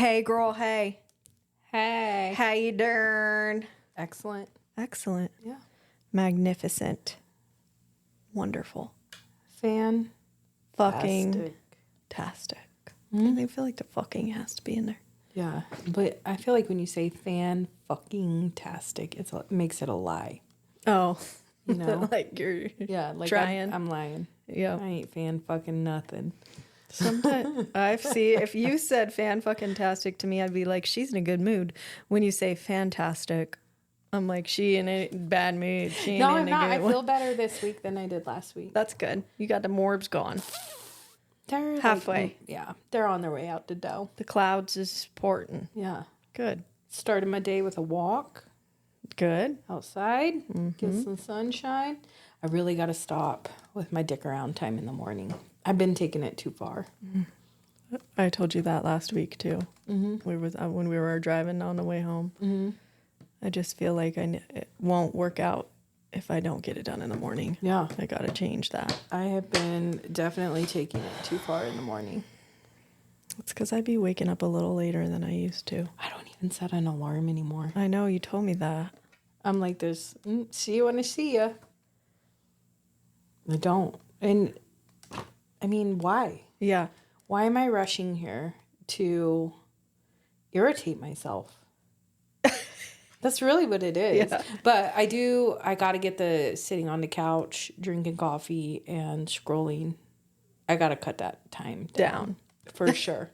Hey, girl, hey. Hey. How you doing? Excellent. Excellent. Yeah. Magnificent. Wonderful. Fan. Fucking tastic. Mm-hmm. I feel like the fucking has to be in there. Yeah. But I feel like when you say fan fucking tastic, it makes it a lie. Oh. You know? Like you're like trying. I'm lying. Yeah. I ain't fan fucking nothing. Sometimes if you said fan fucking tastic to me, I'd be like, she's in a good mood. When you say fantastic, I'm like, she in a bad mood. She ain't No, in I'm a not. good I one. feel better this week than I did last week. That's good. You got the morbs gone. They're halfway. They're on their way out the dough. The clouds is supporting. Yeah. Good. Started my day with a walk. Good. Outside. Get some sunshine. I really got to stop with my dick around time in the morning. I've been taking it too far. I told you that last week too. Mm-hmm. When we were driving on the way home. Mm-hmm. I just feel like it won't work out if I don't get it done in the morning. Yeah. I got to change that. I have been definitely taking it too far in the morning. It's because I'd be waking up a little later than I used to. I don't even set an alarm anymore. I know, you told me that. I'm like, see you when I see you. I don't. And, I mean, why? Yeah. Why am I rushing here to irritate myself? That's really what it is. Yeah. But I got to get the sitting on the couch, drinking coffee, and scrolling. I got to cut that time down. For sure.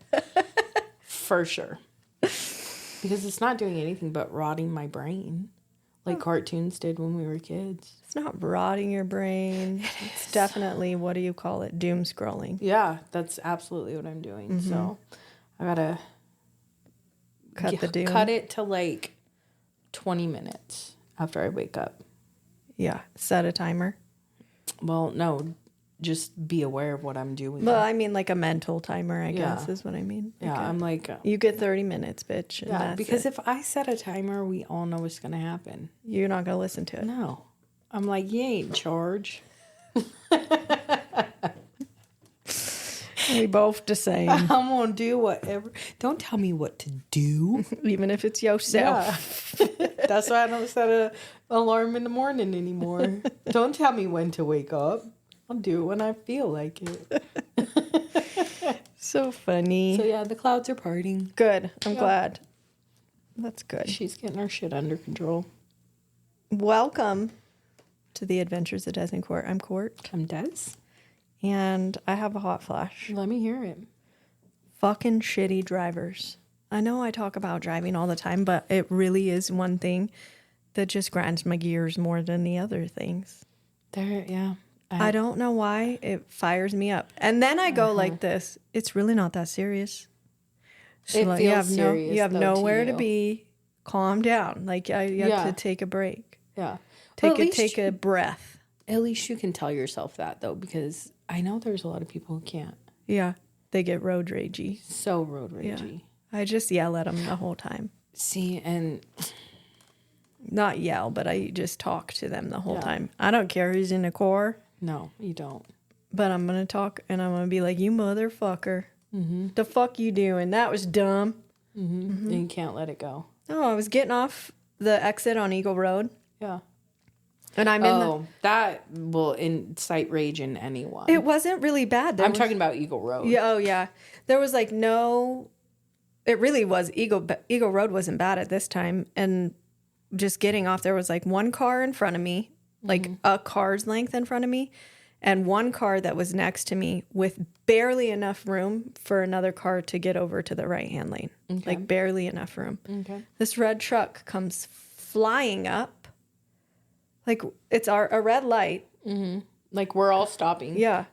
For sure. Because it's not doing anything but rotting my brain. Like cartoons did when we were kids. It's not rotting your brain. It's definitely, what do you call it? Doom scrolling. Yeah, that's absolutely what I'm doing. Mm-hmm. So I got to cut it to like 20 minutes after I wake up. Yeah. Set a timer. Well, no, just be aware of what I'm doing. Well, I mean like a mental timer, I guess is what I mean. Yeah, okay. I'm like... you get 30 minutes, bitch. And yeah, because if I set a timer, we all know what's going to happen. You're not going to listen to it. No. I'm like, you ain't in charge. We both the same. I'm going to do whatever. Don't tell me what to do. Even if it's yourself. Yeah. That's why I don't set an alarm in the morning anymore. Don't tell me when to wake up. I'll do it when I feel like it. So funny. So yeah, the clouds are parting. Good. I'm glad. That's good. She's getting her shit under control. Welcome to the Adventures of Des and Cort. I'm Cort. I'm Des. And I have a hot flash. Let me hear it. Fucking shitty drivers. I know I talk about driving all the time, but it really is one thing that just grinds my gears more than the other things. Yeah. I don't know why it fires me up. And then I go like this. It's really not that serious. So it like, feels serious. You have nowhere to be. Calm down. Like you have to take a break. Yeah. Take a breath. At least you can tell yourself that though, because I know there's a lot of people who can't. Yeah. They get road ragey. So road ragey. Yeah. I just yell at them the whole time. See, and... not yell, but I just talk to them the whole time. I don't care who's in the car. No, you don't. But I'm going to talk and I'm going to be like, you motherfucker. Mm-hmm. The fuck you doing? That was dumb. Mm-hmm. Mm-hmm. And you can't let it go. Oh, I was getting off the exit on Eagle Road. Yeah. And I'm in that will incite rage in anyone. It wasn't really bad. I'm talking about Eagle Road. Yeah, oh yeah. There was like it really was Eagle Road wasn't bad at this time. And just getting off, there was like one car in front of me, like a car's length in front of me, and one car that was next to me with barely enough room for another car to get over to the right-hand lane. Okay. Like barely enough room. Okay. This red truck comes flying up. Like it's a red light. Mm-hmm. Like we're all stopping. Yeah.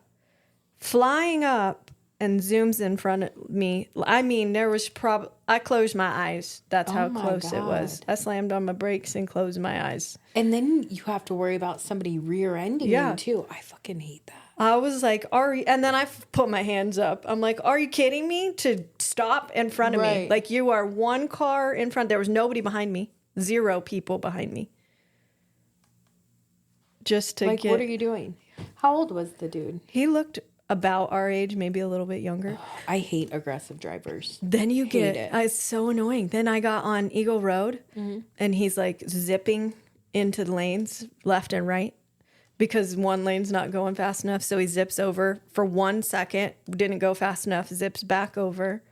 Flying up and zooms in front of me. I mean, there was I closed my eyes. That's how close it was. I slammed on my brakes and closed my eyes. And then you have to worry about somebody rear-ending you too. I fucking hate that. I was like, and then I put my hands up. I'm like, are you kidding me? To stop in front of me. Like you are one car in front. There was nobody behind me. 0 people behind me. Just to what are you doing? How old was the dude? He looked, about our age, maybe a little bit younger. I hate aggressive drivers. Then you Hate get, it. it's so annoying. Then I got on Eagle Road and he's like zipping into the lanes left and right because one lane's not going fast enough. So he zips over for 1 second, didn't go fast enough, zips back over.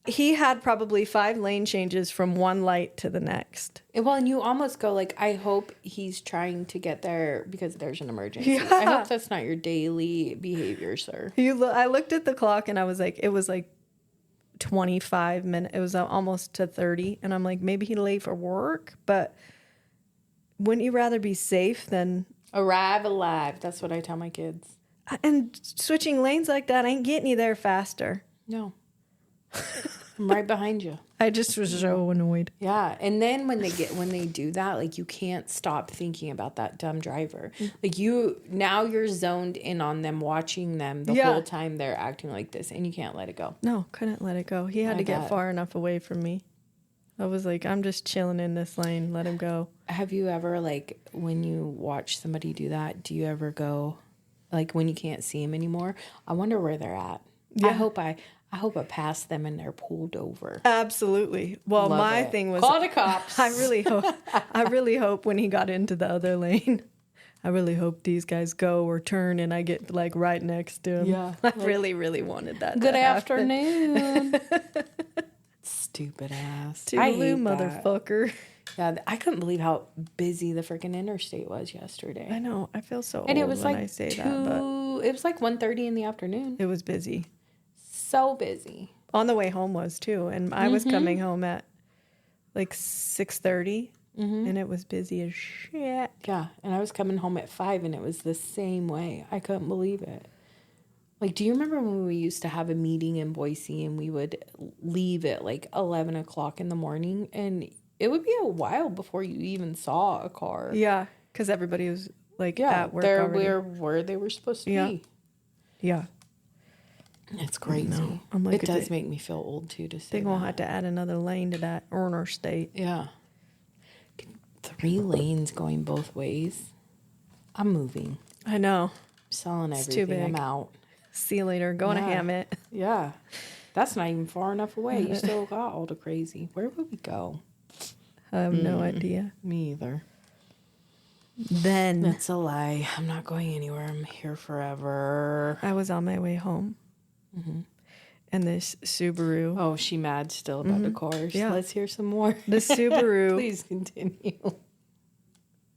He had probably 5 lane changes from one light to the next. Well, and you almost go like, I hope he's trying to get there because there's an emergency. Yeah. I hope that's not your daily behavior, sir. I looked at the clock and I was like, it was like 25 minutes. It was almost to 30. And I'm like, maybe he's late for work, but wouldn't you rather be safe than... Arrive alive. That's what I tell my kids. And switching lanes like that ain't getting you there faster. No. I'm right behind you. I just was so annoyed. Yeah. And then when they do that, like you can't stop thinking about that dumb driver. Like you're zoned in on them, watching them the whole time they're acting like this, and you can't let it go. No, couldn't let it go. He had to get far enough away from me. I was like, I'm just chilling in this lane. Let him go. Have you ever, like, when you watch somebody do that, do you ever go, like, when you can't see them anymore? I wonder where they're at. Yeah. I hope I pass them and they're pulled over. Absolutely. Well, my thing was... Call the cops. I really hope when he got into the other lane, I really hope these guys go or turn and I get, like, right next to him. Yeah. I really, really wanted that Good to happen. afternoon. Stupid ass. Toodaloo, motherfucker. Yeah, I couldn't believe how busy the freaking interstate was yesterday. I know. I feel so And old it was when like I say that, but... It was like 1:30 in the afternoon. It was busy. So busy. On the way home was too, and I was coming home at like 6:30, and it was busy as shit. Yeah, and I was coming home at 5, and it was the same way. I couldn't believe it. Like, do you remember when we used to have a meeting in Boise, and we would leave at like 11 o'clock in the morning, and it would be a while before you even saw a car. Yeah, because everybody was like at work already. Where they were supposed to be. Yeah. It's crazy. I'm like, it does make me feel old too to say they're going to have to add another lane to that interstate. Yeah. 3 lanes going both ways. I'm moving. I know. I'm selling everything. Too big. I'm out. See you later. Going to Hammett. Yeah. That's not even far enough away. You still got all the crazy. Where would we go? I have no idea. Me either. Then. That's a lie. I'm not going anywhere. I'm here forever. I was on my way home. And this Subaru. Oh, she mad still about the cars. Yeah. Let's hear some more. The Subaru. Please continue.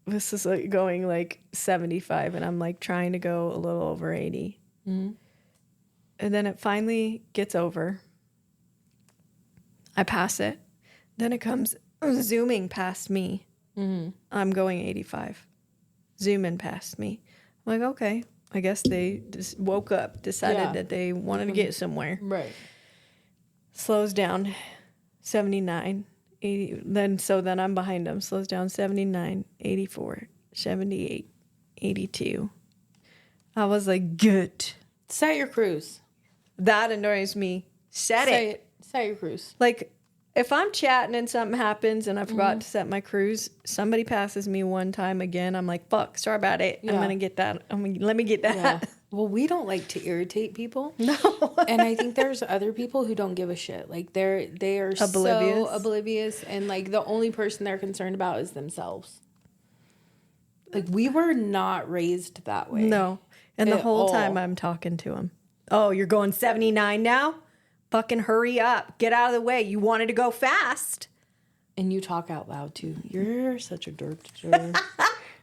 This is like going like 75, and I'm like trying to go a little over 80. And then it finally gets over. I pass it. Then it comes zooming past me. I'm going 85. Zooming past me. I'm like, okay. I guess they just woke up, decided that they wanted to get somewhere. Right. Slows down 79, 80. Then I'm behind them. Slows down 79, 84, 78, 82. I was like, good. Set your cruise. That annoys me. Set it. Set your cruise. Like, if I'm chatting and something happens and I forgot to set my cruise, somebody passes me one time again, I'm like, fuck, sorry about it. Yeah. I'm going to get that. Let me get that. Yeah. Well, we don't like to irritate people. No. And I think there's other people who don't give a shit. Like, they are oblivious. So oblivious. And, like, the only person they're concerned about is themselves. Like, we were not raised that way. No. And the whole time I'm talking to him. Oh, you're going 79 now? Fucking hurry up. Get out of the way. You wanted to go fast. And you talk out loud, too. You're such a dirtster.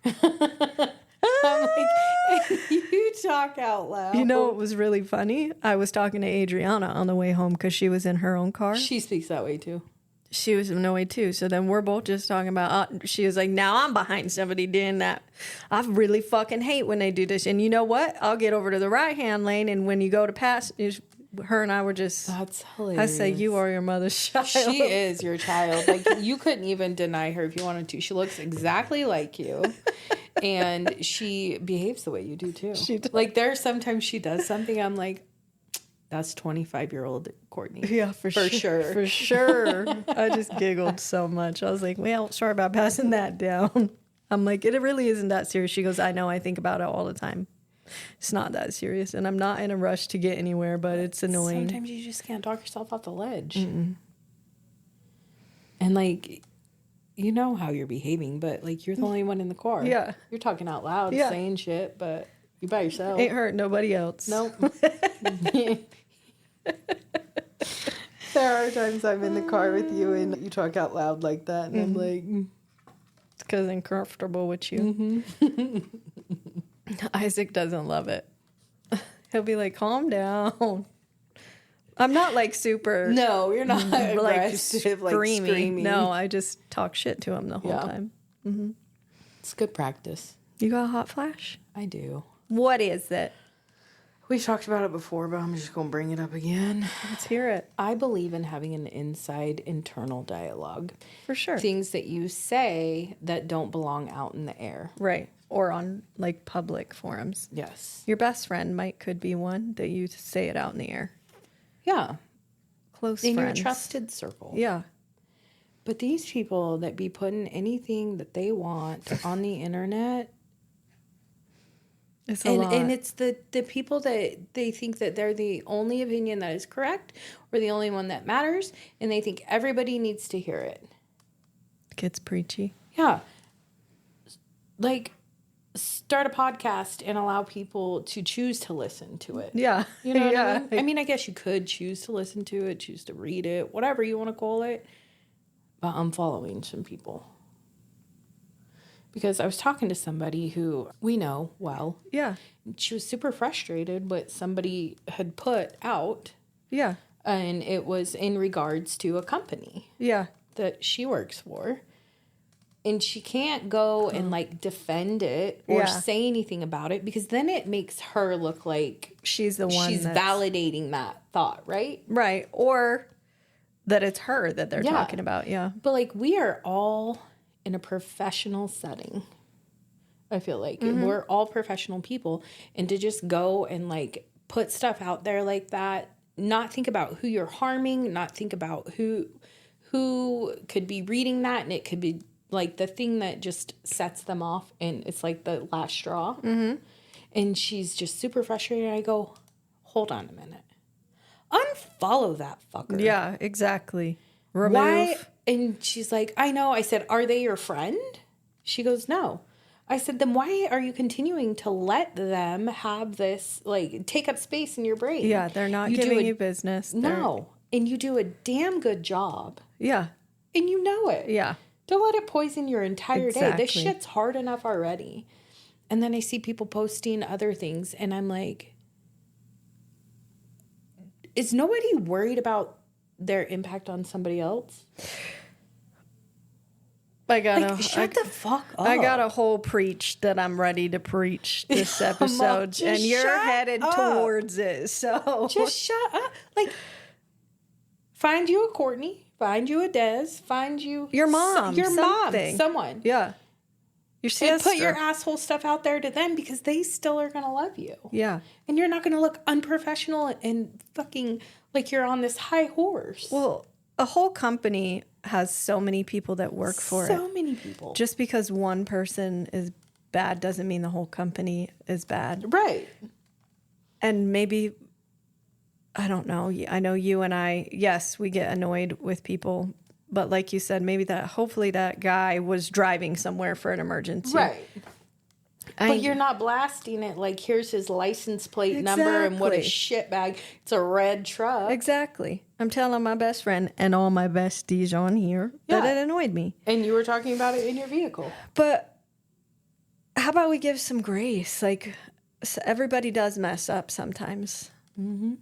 I'm like, you talk out loud. You know what was really funny? I was talking to Adriana on the way home because she was in her own car. She speaks that way, too. She was annoyed, too. So then we're both just talking about, she was like, now I'm behind somebody doing that. I really fucking hate when they do this. And you know what? I'll get over to the right-hand lane, and when you go to pass... Her and I were just... That's hilarious. I say, you are your mother's child. She is your child. Like, you couldn't even deny her if you wanted to. She looks exactly like you. And she behaves the way you do, too. She does. Like, there's sometimes she does something, I'm like, that's 25-year-old Courtney. Yeah, for sure. For sure. I just giggled so much. I was like, well, sorry about passing that down. I'm like, it really isn't that serious. She goes, I know. I think about it all the time. It's not that serious, and I'm not in a rush to get anywhere, but it's annoying. Sometimes you just can't talk yourself off the ledge. Mm-mm. And, like, you know how you're behaving, but, like, you're the only one in the car. Yeah. You're talking out loud, saying shit, but you by yourself. Ain't hurt nobody else. Nope. There are times I'm in the car with you and you talk out loud like that, and I'm like... It's because I'm comfortable with you. Isaac doesn't love it. He'll be like, calm down. I'm not like super... No, you're not like aggressive, like screaming. No, I just talk shit to him the whole time. Mm-hmm. It's good practice. You got a hot flash? I do. What is it? We've talked about it before, but I'm just going to bring it up again. Let's hear it. I believe in having an inside internal dialogue. For sure. Things that you say that don't belong out in the air. Right. Or on, like, public forums. Yes. Your best friend could be one that you say it out in the air. Yeah. Close in friends. your trusted circle. Yeah. But these people that be putting anything that they want on the internet... It's a lot. And it's the people that they think that they're the only opinion that is correct or the only one that matters, and they think everybody needs to hear it. Gets preachy. Yeah. Like, start a podcast and allow people to choose to listen to it. Yeah. You know what I mean? I mean, I guess you could choose to listen to it, choose to read it, whatever you want to call it. But I'm following some people. Because I was talking to somebody who we know well. Yeah. She was super frustrated what somebody had put out. Yeah. And it was in regards to a company. Yeah. That she works for. And she can't go and, like, defend it or say anything about it, because then it makes her look like she's the one she's validating that thought, right? Right. Or that it's her that they're talking about. Yeah. But, like, we are all in a professional setting. I feel like we're all professional people, and to just go and, like, put stuff out there like that, not think about who you're harming, not think about who could be reading that, and it could be like the thing that just sets them off, and it's like the last straw. And she's just super frustrated. I go, hold on a minute, unfollow that fucker. Yeah, exactly. Remove. Why? And she's like, I know. I said, are they your friend? She goes, no. I said, then why are you continuing to let them have this, like, take up space in your brain? Yeah, they're not giving you business. No. And you do a damn good job. Yeah. And you know it. Yeah. Don't let it poison your entire day. This shit's hard enough already. And then I see people posting other things, and I'm like, is nobody worried about their impact on somebody else? Shut the fuck up. I got a whole preach that I'm ready to preach this episode, and you're headed towards it. So just shut up. Like, find you a Courtney, find you a Des, find you your mom, someone. Yeah. Your sister. And put your asshole stuff out there to them, because they still are going to love you. Yeah. And you're not going to look unprofessional and fucking like you're on this high horse. Well, a whole company has so many people that work for it. So many people. Just because one person is bad doesn't mean the whole company is bad. Right. And maybe, I don't know. I know you and I, yes, we get annoyed with people. But like you said, hopefully that guy was driving somewhere for an emergency. Right. But you're not blasting it like, here's his license plate number and what a shitbag. It's a red truck. Exactly. I'm telling my best friend and all my besties on here that it annoyed me. And you were talking about it in your vehicle. But how about we give some grace? Like, everybody does mess up sometimes. Mm-hmm.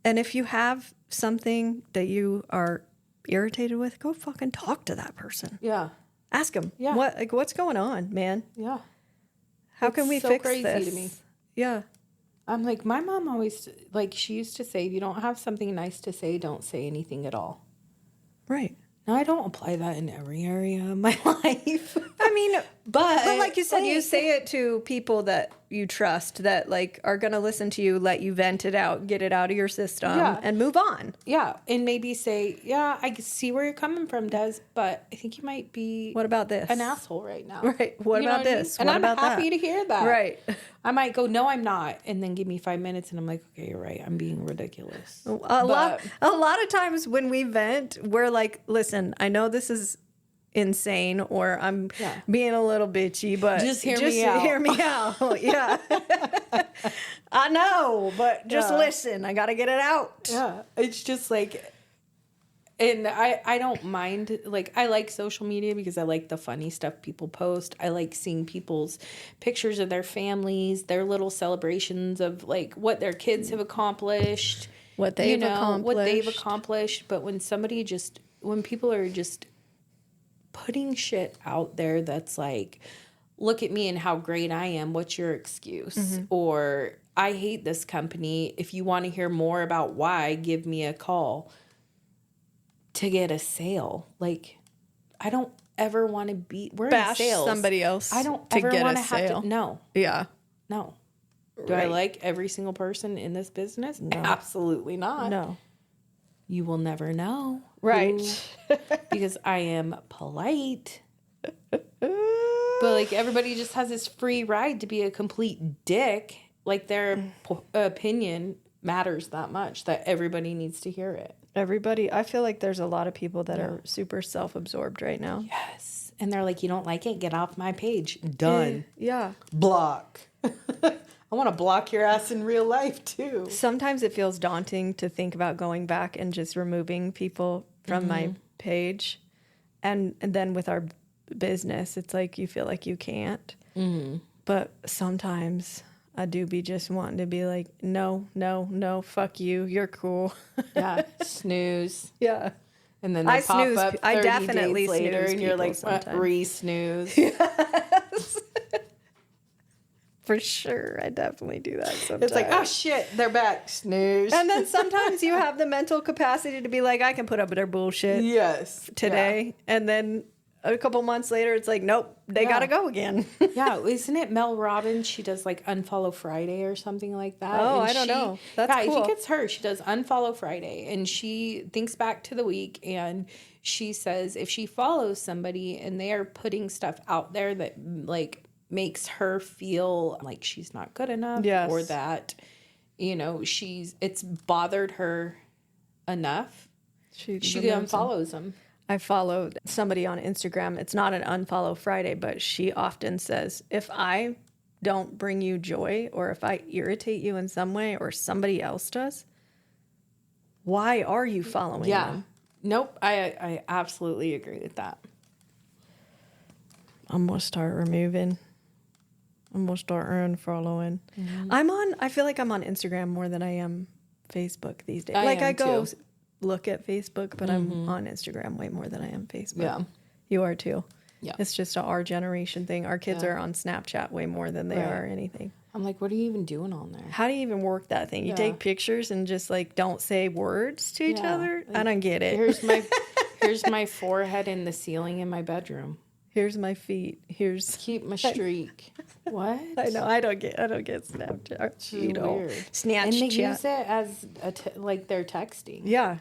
And if you have something that you are irritated with, go fucking talk to that person. Yeah. Ask them. Yeah. What's going on, man? Yeah. How can we fix crazy this? To me. Yeah. I'm like, my mom always, like, she used to say, if you don't have something nice to say, don't say anything at all. Right. Now, I don't apply that in every area of my life. I mean, but like you said, you say it to people that you trust, that, like, are going to listen to you, let you vent it out, get it out of your system, and move on. Yeah, and maybe say, yeah, I see where you're coming from, Des, but I think you might be... What about this? An asshole right now. Right. What about this? And what I'm about happy that? to hear that. Right. I might go, no, I'm not. And then give me 5 minutes and I'm like, okay, you're right. I'm being ridiculous. A lot of times when we vent, we're like, listen, I know this is insane or I'm being a little bitchy, but just hear me out. Hear me out. Yeah. I know, but just listen. I got to get it out. Yeah. It's just like, and I don't mind, like, I like social media because I like the funny stuff people post. I like seeing people's pictures of their families, their little celebrations of, like, what their kids have accomplished. What they've accomplished. But when people are just putting shit out there that's like, look at me and how great I am, what's your excuse? Mm-hmm. Or, I hate this company. If you want to hear more about why, give me a call. To get a sale. Like, I don't ever want to bash in sales. Somebody else. I don't ever want to have to. No. Yeah. No. Do I like every single person in this business? No. Absolutely not. No. You will never know. Right. Because I am polite. But, like, everybody just has this free ride to be a complete dick. Like, their opinion matters that much that everybody needs to hear it. Everybody, I feel like there's a lot of people that are super self-absorbed right now. Yes. And they're like, you don't like it? Get off my page. Done. Yeah. Block. I want to block your ass in real life, too. Sometimes it feels daunting to think about going back and just removing people from my page. And then with our business, it's like you feel like you can't. Mm-hmm. But sometimes I do be just wanting to be like, no, fuck you. You're cool. Yeah. Snooze. Yeah. And then they pop up 30 I definitely days later and you're like, re-snooze. Yes. For sure. I definitely do that sometimes. It's like, oh shit, they're back. Snooze. And then sometimes you have the mental capacity to be like, I can put up with their bullshit. Yes. Today. Yeah. And then a couple months later, it's like, nope, they got to go again. Yeah. Isn't it Mel Robbins? She does like Unfollow Friday or something like that. Oh, I don't know. That's cool. I think it's her. She does Unfollow Friday and she thinks back to the week and she says if she follows somebody and they are putting stuff out there that like makes her feel like she's not good enough or that, you know, it's bothered her enough, she unfollows them. I followed somebody on Instagram. It's not an Unfollow Friday, but she often says, if I don't bring you joy or if I irritate you in some way or somebody else does, why are you following them? Nope. I absolutely agree with that. I'm going to start removing. I'm going to start unfollowing. Mm-hmm. I feel like I'm on Instagram more than I am Facebook these days. I go look at Facebook, but I'm on Instagram way more than I am Facebook. Yeah. You are too. Yeah. It's just our generation thing. Our kids are on Snapchat way more than they are anything. I'm like, what are you even doing on there? How do you even work that thing? You take pictures and just like don't say words to each other? Like, I don't get it. Here's my forehead in the ceiling in my bedroom. Here's my feet. Keep my streak. What? I know. I don't get Snapchat. You know, weird. Snapchat. And they use it as like they're texting. Yeah.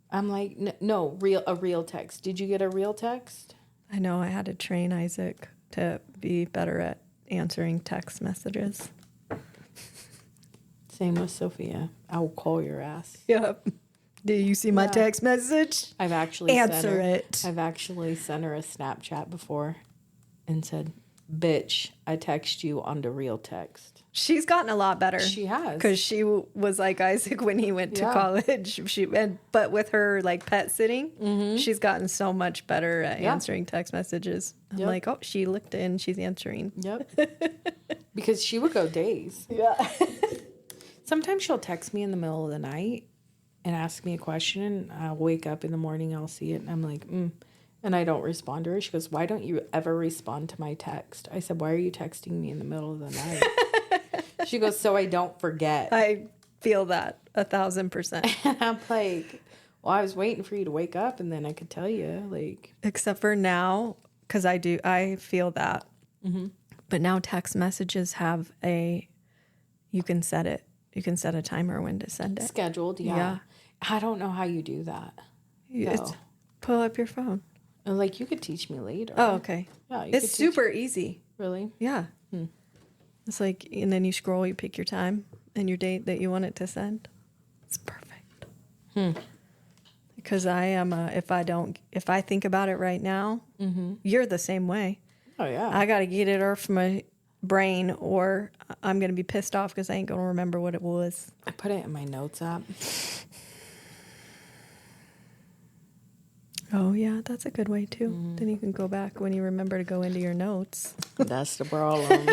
I'm like, no, a real text. Did you get a real text? I know. I had to train Isaac to be better at answering text messages. Same with Sophia. I will call your ass. Yep. Do you see my text message? I've actually answer it. I've actually sent her a Snapchat before and said, bitch, I text you on the real text. She's gotten a lot better. She has. Because she was like Isaac when he went to college. But with her like pet sitting, she's gotten so much better at answering text messages. I'm like, oh, she looked in, she's answering. Yep. Because she would go days. Yeah. Sometimes she'll text me in the middle of the night and ask me a question, and I'll wake up in the morning, I'll see it, and I'm like, and I don't respond to her. She goes, why don't you ever respond to my text? I said, why are you texting me in the middle of the night? She goes, so I don't forget. I feel that 1,000%. And I'm like, well, I was waiting for you to wake up, and then I could tell you, like. Except for now, because I feel that. Mm-hmm. But now text messages have you can set it. You can set a timer when to send it. Scheduled, yeah. I don't know how you do that. Pull up your phone. Like, you could teach me later. Oh, okay. Yeah, it's super easy. Really? Yeah. It's like, and then you scroll, you pick your time and your date that you want it to send. It's perfect. Because I am, if I think about it right now, you're the same way. Oh, yeah. I got to get it off my brain or I'm going to be pissed off because I ain't going to remember what it was. I put it in my notes app. Oh, yeah, that's a good way, too. Then you can go back when you remember to go into your notes. That's the problem.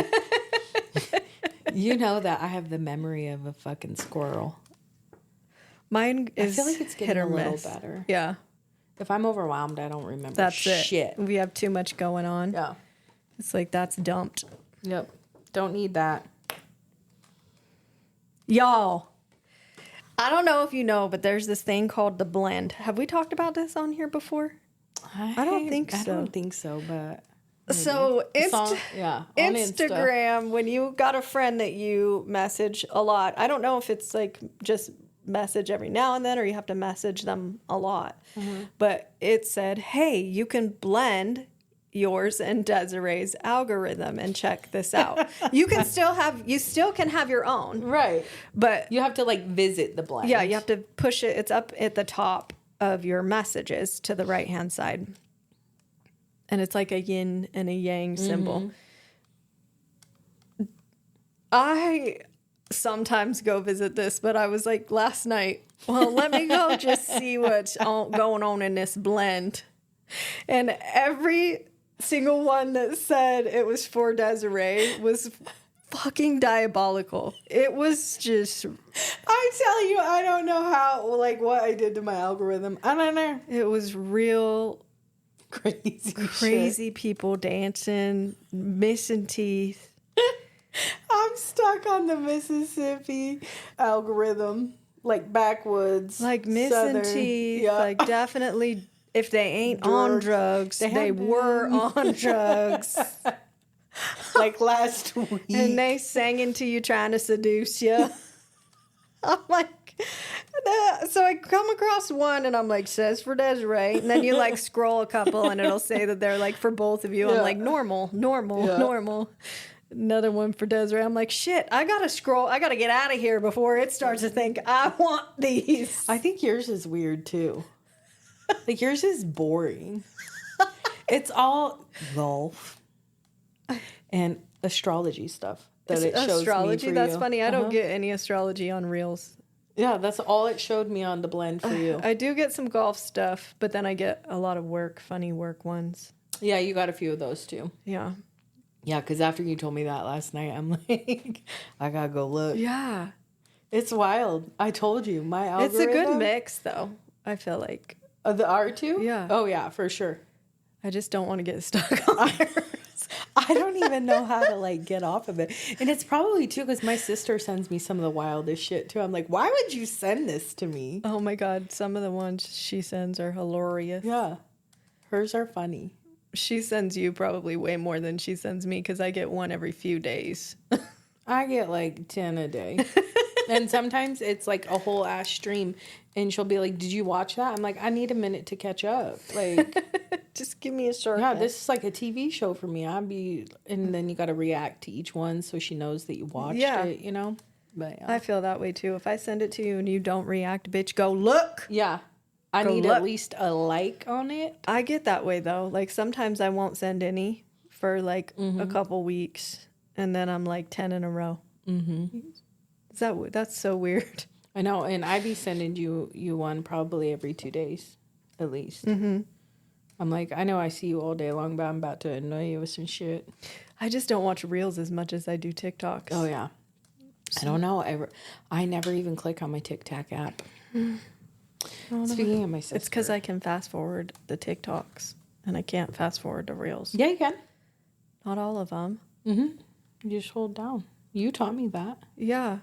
You know that I have the memory of a fucking squirrel. Mine is I feel like it's getting a little better. Yeah. If I'm overwhelmed, I don't remember That's shit. it. We have too much going on. Yeah. It's like, that's dumped. Yep. Don't need that. Y'all, I don't know if you know, but there's this thing called the blend. Have we talked about this on here before? I don't think so. I don't think so, but... maybe. So, On Instagram, when you got a friend that you message a lot, I don't know if it's like just message every now and then or you have to message them a lot. But it said, hey, you can blend yours and Desiree's algorithm and check this out. You still can have your own. Right. But you have to like visit the blend. Yeah, you have to push it. It's up at the top of your messages to the right-hand side. And it's like a yin and a yang symbol. I sometimes go visit this, but I was like last night, well, let me go just see what's going on in this blend. And every single one that said it was for Desiree was fucking diabolical. It was just... I tell you, I don't know how, like, what I did to my algorithm. I don't know. It was real... Crazy shit. people dancing, missing teeth. I'm stuck on the Mississippi algorithm, like backwoods, like missing Southern. teeth. Yeah. Like definitely, if they ain't on drugs, they were on drugs. Like last week, and they sang into you trying to seduce you. I'm like. So I come across one and I'm like, says for Desiree. And then you like scroll a couple and it'll say that they're like for both of you. I'm like, normal. Another one for Desiree. I'm like, shit, I gotta scroll. I gotta get out of here before it starts to think I want these. I think yours is weird too. Like yours is boring. It's all golf and astrology stuff that it shows astrology. Me for That's you. funny. I don't get any astrology on Reels. Yeah, that's all it showed me on the blend for you. I do get some golf stuff, but then I get a lot of funny work ones. Yeah, you got a few of those too. Yeah. Yeah, because after you told me that last night, I'm like, I gotta go look. Yeah. It's wild. I told you, my algorithm. It's a good mix, though, I feel like. The R2? Yeah. Oh, yeah, for sure. I just don't want to get stuck on there. I don't even know how to like get off of it. And it's probably too because my sister sends me some of the wildest shit too. I'm like, why would you send this to me? Oh my God. Some of the ones she sends are hilarious. Yeah. Hers are funny. She sends you probably way more than she sends me because I get one every few days. I get like 10 a day. And sometimes it's like a whole ass stream. And she'll be like, did you watch that? I'm like, I need a minute to catch up. Like, just give me a short. Yeah, this is like a TV show for me. And then you got to react to each one so she knows that you watched it, you know? But yeah. I feel that way too. If I send it to you and you don't react, bitch, go look. Yeah. I need at least a like on it. I get that way though. Like sometimes I won't send any for like a couple weeks. And then I'm like 10 in a row. Mm-hmm. That's so weird. I know, and I be sending you one probably every 2 days, at least. Mm-hmm. I'm like, I know I see you all day long, but I'm about to annoy you with some shit. I just don't watch Reels as much as I do TikToks. Oh, yeah. I don't know. I never even click on my TikTok app. Speaking of my sister. It's because I can fast forward the TikToks, and I can't fast forward the Reels. Yeah, you can. Not all of them. Mm-hmm. You just hold down. You taught me that. Yeah.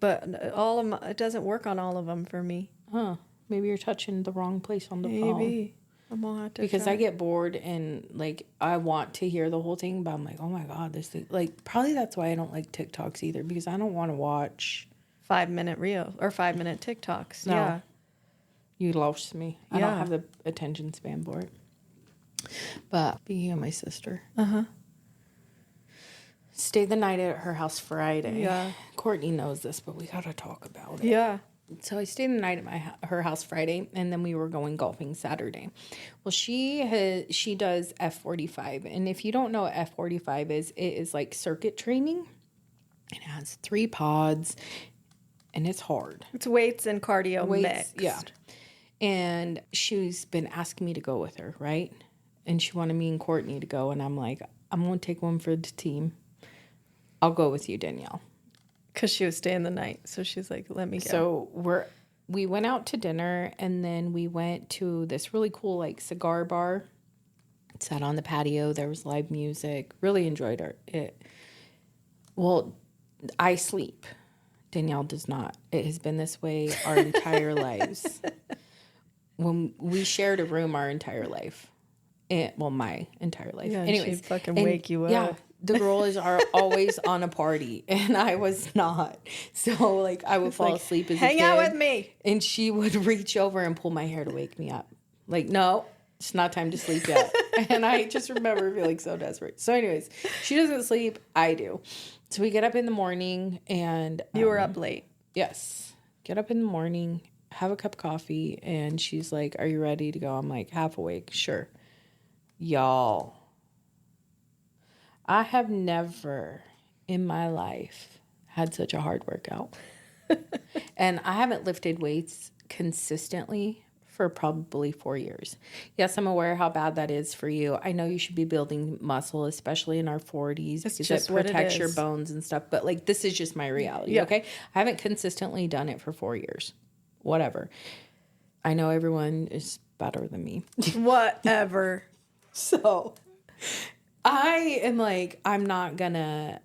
But all of them, it doesn't work on all of them for me. Huh. Maybe you're touching the wrong place on the phone. Maybe. I'm gonna have to because I get bored and like I want to hear the whole thing, but I'm like, oh my God, this thing. Like probably that's why I don't like TikToks either, because I don't want to watch 5-minute Reel or 5-minute TikToks. No. Yeah. You lost me. I don't have the attention span for it. But speaking of my sister. Uh-huh. Stayed the night at her house Friday. Yeah. Courtney knows this, but we got to talk about it. Yeah. So I stayed the night at her house Friday, and then we were going golfing Saturday. Well, she does F45, and if you don't know what F45 is, it is like circuit training. It has 3 pods, and it's hard. It's weights and cardio mixed. Yeah. And she's been asking me to go with her, right? And she wanted me and Courtney to go, and I'm like, I'm going to take one for the team. I'll go with you, Danielle. Because she was staying the night. So she's like, let me go. So we went out to dinner, and then we went to this really cool like cigar bar. Sat on the patio. There was live music. Really enjoyed it. Well, I sleep. Danielle does not. It has been this way our entire lives. When we shared a room our entire life. My entire life. Yeah, anyways, she'd fucking wake you up. Yeah, the girls are always on a party, and I was not. So, like, I would fall asleep as a kid. Hang out with me. And she would reach over and pull my hair to wake me up. Like, no, it's not time to sleep yet. And I just remember feeling so desperate. So, anyways, she doesn't sleep. I do. So, we get up in the morning, and... You were up late. Yes. Get up in the morning, have a cup of coffee, and she's like, are you ready to go? I'm like, half awake. Sure. Y'all, I have never in my life had such a hard workout. And I haven't lifted weights consistently for probably 4 years. Yes, I'm aware how bad that is for you. I know you should be building muscle, especially in our 40s, because it protects your bones and stuff. But, like, this is just my reality, okay? I haven't consistently done it for 4 years. Whatever. I know everyone is better than me. Whatever. So I am like, I'm not gonna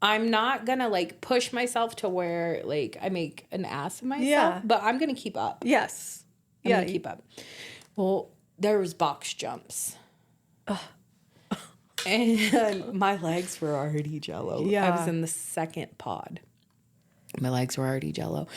like push myself to where like I make an ass of myself, but I'm gonna keep up. Yes. I'm gonna keep up. Well, there was box jumps. And my legs were already jello. Yeah. I was in the second pod. My legs were already jello.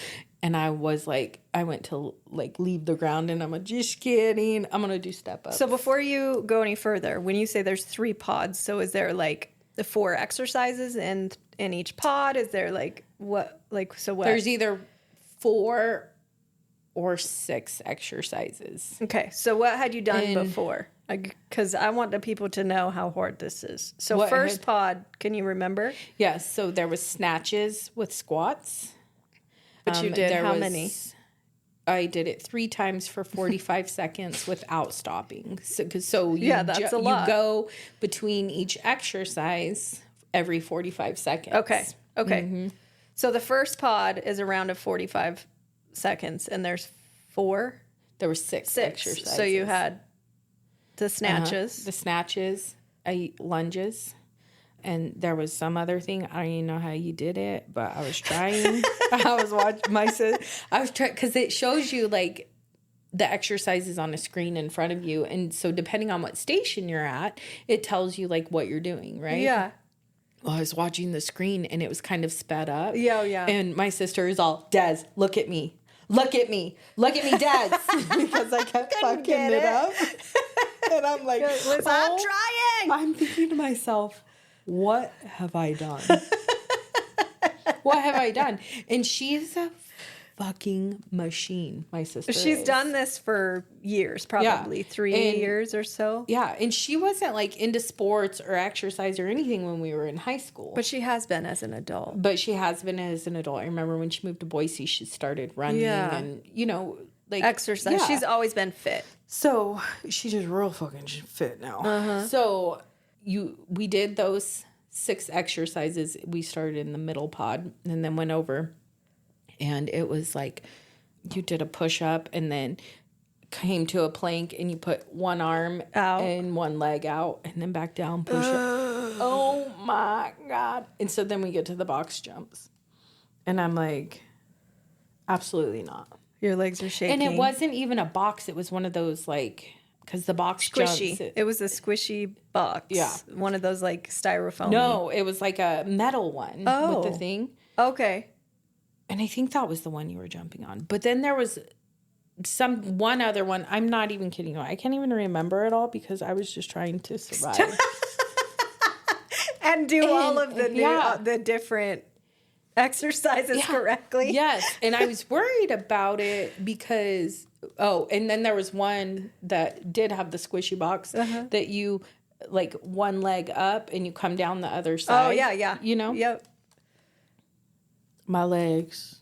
And I was like, I went to like leave the ground, and I'm like, just kidding. I'm going to do step up. So before you go any further, when you say there's 3 pods, so is there like the 4 exercises in each pod? Is there like what? There's either 4 or 6 exercises. Okay. So what had you done before? Because I want the people to know how hard this is. So first pod, can you remember? Yes. So there was snatches with squats. But you did how many? I did it 3 times for 45 seconds without stopping. So that's a lot. You go between each exercise every 45 seconds. Okay. Mm-hmm. So the first pod is a round of 45 seconds, and there's 4? There were 6 exercises. So you had the snatches. The snatches, lunges. And there was some other thing. I don't even know how you did it, but I was trying. I was watching I was trying, because it shows you like the exercises on a screen in front of you. And so depending on what station you're at, it tells you like what you're doing, right? Yeah. Well, I was watching the screen, and it was kind of sped up. Yeah. And my sister is all, Des, look at me. Look at me. Look at me, Des. Because I kept fucking it up. And I'm like, I'm trying. I'm thinking to myself, what have I done? What have I done? And she's a fucking machine, my sister. She's done this for years, probably 3 years or so. Yeah, and she wasn't like into sports or exercise or anything when we were in high school. But she has been as an adult. I remember when she moved to Boise, she started running and, like... Exercise. Yeah. She's always been fit. So, she's just real fucking fit now. So... we did those 6 exercises. We started in the middle pod and then went over, and it was like you did a push-up and then came to a plank, and you put one arm out and one leg out, and then back down, push up. Oh my God. And so then we get to the box jumps, and I'm like, absolutely not. Your legs are shaking. And it wasn't even a box. It was one of those like... Because the box squishy. Jumps, it was a squishy box. Yeah. One of those like styrofoam. No, it was like a metal one with the thing. Okay. And I think that was the one you were jumping on. But then there was one other one. I'm not even kidding you. I can't even remember it all because I was just trying to survive. and do all of the the different exercises correctly. Yes. And I was worried about it because, and then there was one that did have the squishy box that you, like, one leg up and you come down the other side. Oh, yeah. You know? Yep. My legs.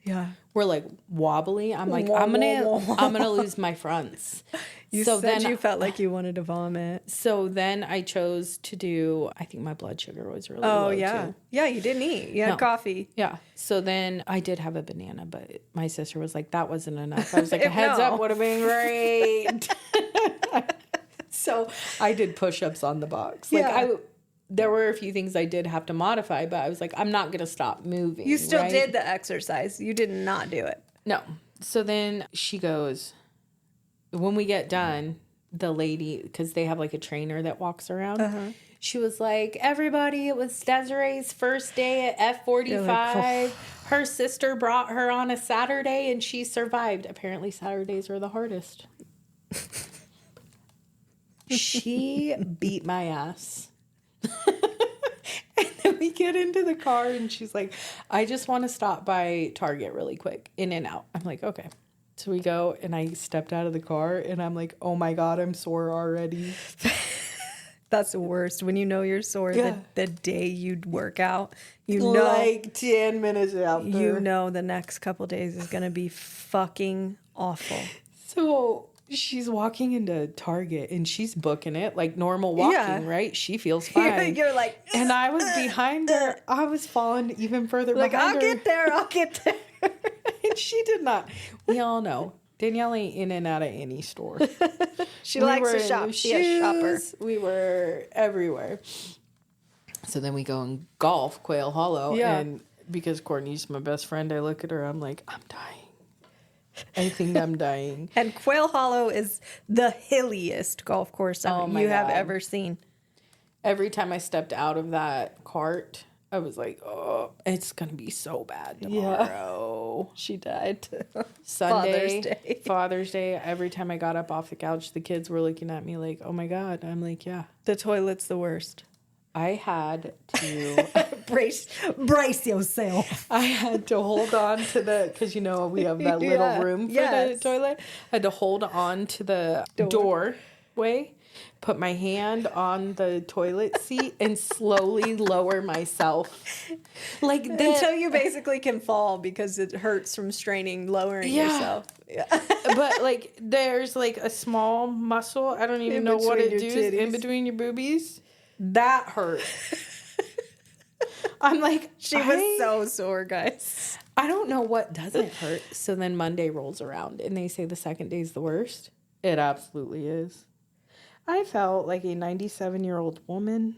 Yeah. Were like wobbly. I'm like, I'm gonna lose my fronts. You said you felt like you wanted to vomit. So then I chose to do, I think my blood sugar was really low too. Yeah, you didn't eat. You had coffee. Yeah. So then I did have a banana, but my sister was like, that wasn't enough. I was like, a heads up would have been great. So I did push-ups on the box. Like there were a few things I did have to modify, but I was like, I'm not going to stop moving. You still did the exercise. You did not do it. No. So then she goes, when we get done, the lady, because they have like a trainer that walks around, she was like, everybody, it was Desiree's first day at F45. Like, her sister brought her on a Saturday and she survived. Apparently Saturdays are the hardest. She beat my ass. And then we get into the car and she's like, I just want to stop by Target really quick, in and out. I'm like, okay. So we go and I stepped out of the car and I'm like, oh my God, I'm sore already. That's the worst. When you know you're sore the day you work out, you know. Like 10 minutes after. You know the next couple days is going to be fucking awful. So she's walking into Target and she's booking it like normal walking, right? She feels fine. You're like, and I was behind her. I was falling even further behind her. I'll get there. And she did not. We all know Danielle ain't in and out of any store. She likes to shop. She's a shopper. We were everywhere. So then we go and golf Quail Hollow. Yeah. And because Courtney's my best friend, I look at her. I'm like, I'm dying. I think I'm dying. And Quail Hollow is the hilliest golf course you have ever seen. Every time I stepped out of that cart, I was like, oh, it's going to be so bad tomorrow. Yeah. She died. Sunday, Father's Day. Every time I got up off the couch, the kids were looking at me like, oh my God. I'm like, yeah. The toilet's the worst. I had to brace yourself. I had to hold on to because we have that little room for the toilet. I had to hold on to the doorway, put my hand on the toilet seat, and slowly lower myself, like until you basically can fall because it hurts from lowering yourself. Yeah. But like there's like a small muscle. I don't even know what it does in between your boobies. That hurt. I'm like, she was so sore, guys. I don't know what doesn't hurt. So then Monday rolls around and they say the second day's the worst. It absolutely is. I felt like a 97-year-old woman.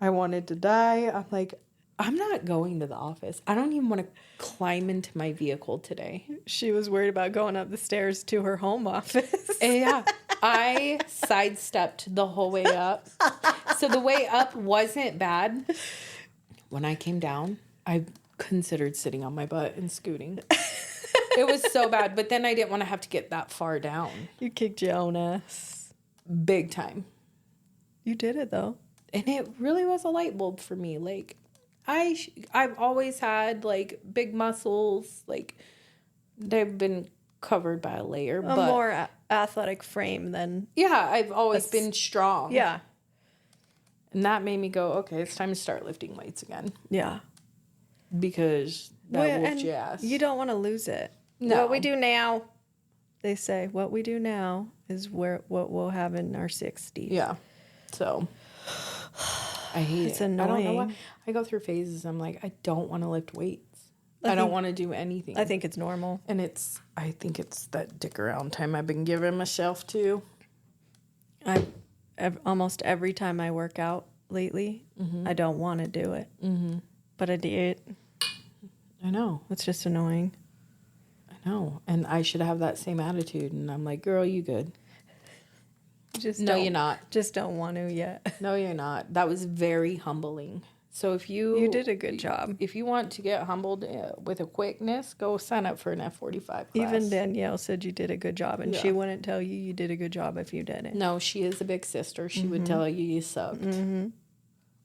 I wanted to die. I'm like, I'm not going to the office. I don't even want to climb into my vehicle today. She was worried about going up the stairs to her home office. Yeah. I sidestepped the whole way up. So the way up wasn't bad. When I came down, I considered sitting on my butt and scooting. It was so bad. But then I didn't want to have to get that far down. You kicked your own ass. Big time. You did it, though. And it really was a light bulb for me. Like, I've always had, like, big muscles. Like, they've been covered by a layer. A more athletic frame than... Yeah, I've always been strong. Yeah. And that made me go, okay, it's time to start lifting weights again. Yeah. Because that whooped your ass. You don't want to lose it. No. What we do now, they say, what we do now is what we'll have in our 60s. Yeah. So... I hate it's annoying. I don't know why. I go through phases. I'm like, I don't want to lift weights. I don't want to do anything. I think it's normal. And I think it's that dick around time I've been giving myself to. Almost every time I work out lately, I don't want to do it. Mm-hmm. But I do it. I know. It's just annoying. I know. And I should have that same attitude. And I'm like, girl, you good. No, you're not. Just don't want to yet. No, you're not. That was very humbling So if You did a good job. If you want to get humbled with a quickness, go sign up for an F45 class. Even Danielle said you did a good job, and she wouldn't tell you did a good job if you didn't. No, she is a big sister. She would tell you sucked.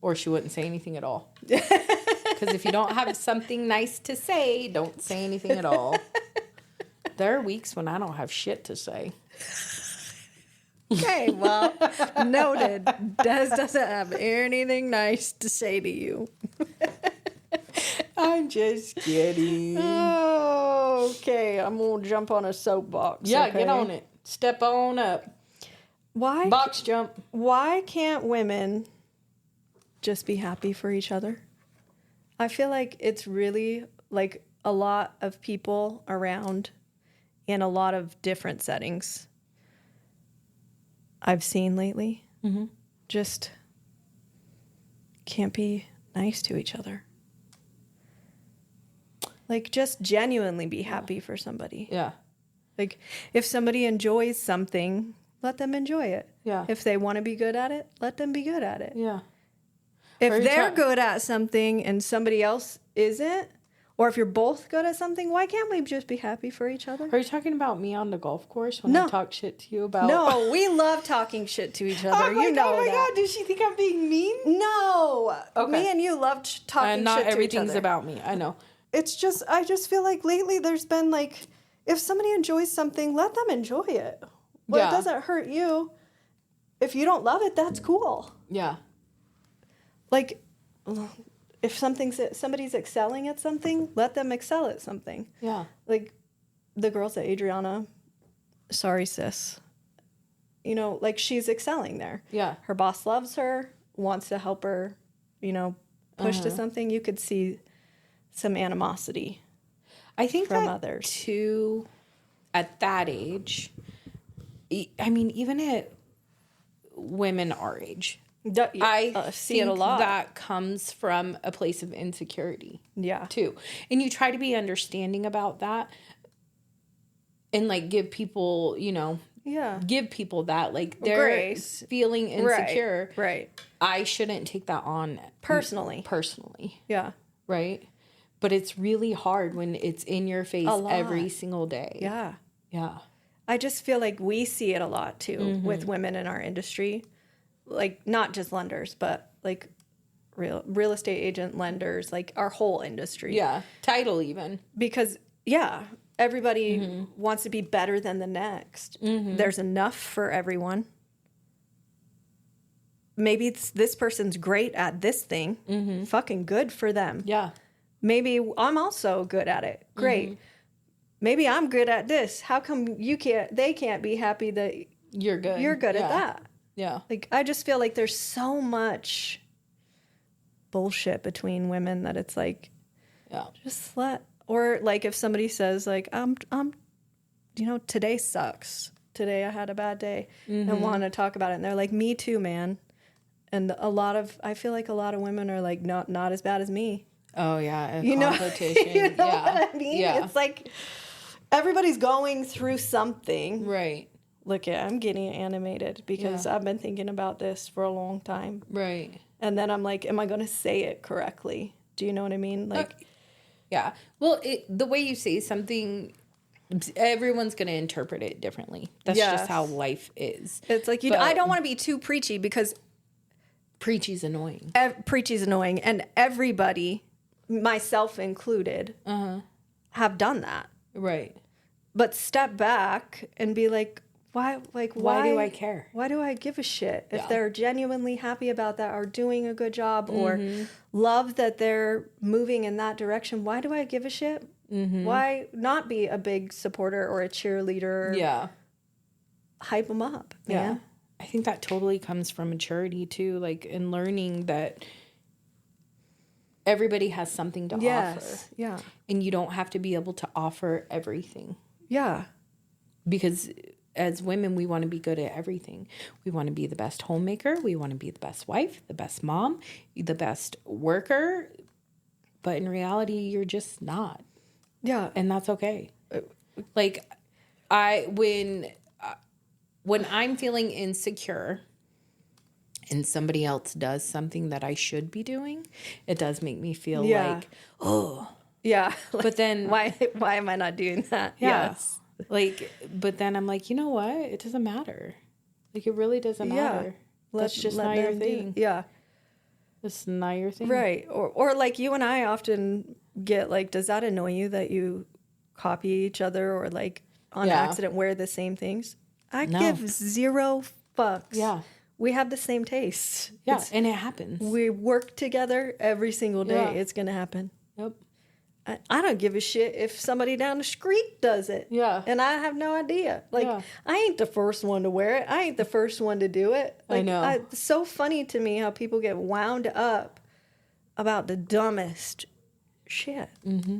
Or she wouldn't say anything at all. Because if you don't have something nice to say, don't say anything at all. There are weeks when I don't have shit to say. Okay, well, noted. Des doesn't have anything nice to say to you. I'm just kidding. Okay, I'm going to jump on a soapbox. Yeah, okay? get on it. Step on up. Box jump. Why can't women just be happy for each other? I feel like it's really like a lot of people around in a lot of different settings I've seen lately just can't be nice to each other. Like, just genuinely be happy for somebody. Yeah. Like, if somebody enjoys something, let them enjoy it. Yeah. If they want to be good at it, let them be good at it. Yeah. If they're good at something and somebody else isn't, or if you're both good at something, why can't we just be happy for each other? Are you talking about me on the golf course when I talk shit to you about... No, we love talking shit to each other. Oh my God, does she think I'm being mean? No. Okay. Me and you love talking shit to each other. Not everything's about me. I know. It's just, I just feel like lately there's been like, if somebody enjoys something, let them enjoy it. Well, it doesn't hurt you. If you don't love it, that's cool. Yeah. Like, if somebody's excelling at something, let them excel at something. Yeah. Like the girls at Adriana, sorry sis, you know, like she's excelling there. Yeah. Her boss loves her, wants to help her, you know, push to something. You could see some animosity. I think from that others too, at that age, I mean, even at women our age, I see it a lot. That comes from a place of insecurity. Yeah. Too. And you try to be understanding about that and like give people, you know, give people that, like, they're grace, feeling insecure. Right. I shouldn't take that on personally. Yeah. Right. But it's really hard when it's in your face every single day. Yeah. Yeah. I just feel like we see it a lot too with women in our industry. Like, not just lenders, but like real estate agent, lenders, like our whole industry. Yeah. Title even. Because, everybody wants to be better than the next. There's enough for everyone. Maybe this person's great at this thing. Fucking good for them. Yeah. Maybe I'm also good at it. Great. Maybe I'm good at this. How come they can't be happy that you're good at that? Yeah. Like, I just feel like there's so much bullshit between women that it's like, just or like if somebody says like, you know, today sucks. Today I had a bad day and want to talk about it. And they're like, me too, man. And I feel like a lot of women are like, not as bad as me. Oh yeah. You competition. You know what I mean? Yeah. It's like everybody's going through something. Right. Look, I'm getting animated because I've been thinking about this for a long time. Right. And then I'm like, am I going to say it correctly? Do you know what I mean? Like, yeah. Well, the way you say something, everyone's going to interpret it differently. That's just how life is. It's like, I don't want to be too preachy because preachy's annoying. Preachy's annoying. And everybody, myself included, have done that. Right. But step back and be like, why do I care? Why do I give a shit? If they're genuinely happy about that or doing a good job or love that they're moving in that direction, why do I give a shit? Why not be a big supporter or a cheerleader? Yeah. Hype them up, man. Yeah. I think that totally comes from maturity too, like in learning that everybody has something to offer. Yeah. And you don't have to be able to offer everything. Yeah. Because as women, we want to be good at everything. We want to be the best homemaker. We want to be the best wife, the best mom, the best worker. But in reality, you're just not. Yeah. And that's okay. Like, when I'm feeling insecure and somebody else does something that I should be doing, it does make me feel like, yeah. But then why am I not doing that? Yeah. Yes. Like, but then I'm like, you know what? It doesn't matter. Like, it really doesn't matter. That's just not your thing. Yeah. It's not your thing. Right. Or like you and I often get like, does that annoy you that you copy each other or like on accident wear the same things? I give zero fucks. Yeah. We have the same taste. Yeah. And it happens. We work together every single day. Yeah. It's going to happen. Yep. I don't give a shit if somebody down the street does it. Yeah. And I have no idea. Like, I ain't the first one to wear it. I ain't the first one to do it. Like, I know. It's so funny to me how people get wound up about the dumbest shit. Mm-hmm.